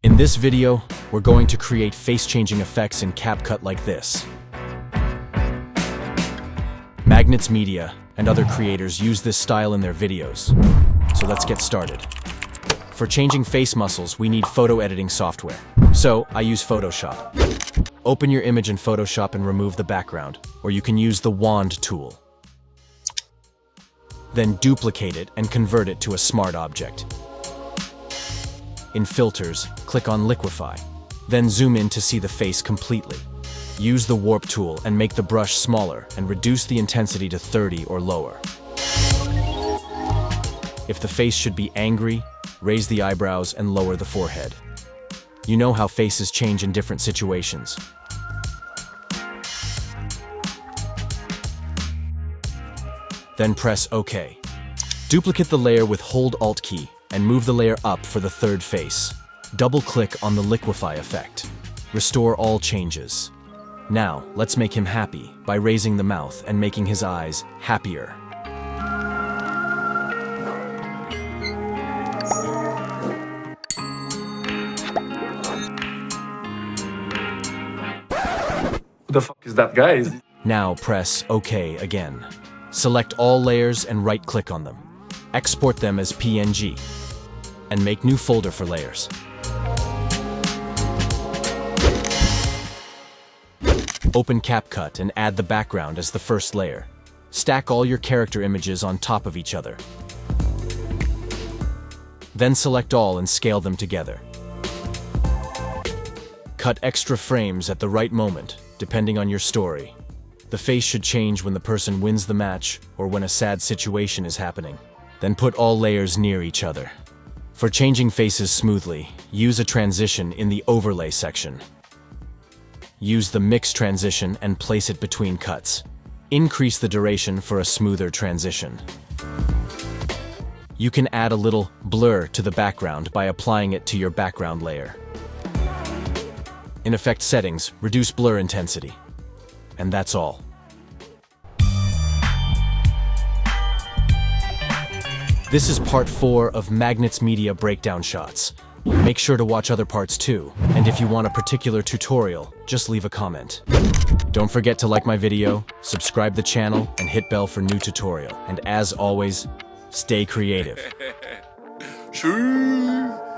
In this video, we're going to create face-changing effects in CapCut like this. Magnets Media and other creators use this style in their videos. So let's get started. For changing face muscles, we need photo editing software. So I use Photoshop. Open your image in Photoshop and remove the background, or you can use the wand tool. Then duplicate it and convert it to a smart object. In Filters, click on Liquify. Then zoom in to see the face completely. Use the warp tool and make the brush smaller and reduce the intensity to 30 or lower. If the face should be angry, raise the eyebrows and lower the forehead. You know how faces change in different situations. Then press OK. Duplicate the layer with Hold Alt key and move the layer up for the third face. Double-click on the liquify effect. Restore all changes. Now, let's make him happy by raising the mouth and making his eyes happier. Who the fuck is that guy? Now press OK again. Select all layers and right-click on them. Export them as PNG. And make new folder for layers. Open CapCut and add the background as the first layer. Stack all your character images on top of each other. Then select all and scale them together. Cut extra frames at the right moment, depending on your story. The face should change when the person wins the match or when a sad situation is happening. Then put all layers near each other. For changing faces smoothly, use a transition in the overlay section. Use the mix transition and place it between cuts. Increase the duration for a smoother transition. You can add a little blur to the background by applying it to your background layer. In Effect Settings, reduce blur intensity. And that's all. This is part 4 of Magnets Media breakdown shots. Make sure to watch other parts too, and if you want a particular tutorial, just leave a comment. Don't forget to like my video, subscribe the channel, and hit bell for new tutorial. And as always, stay creative. Sure.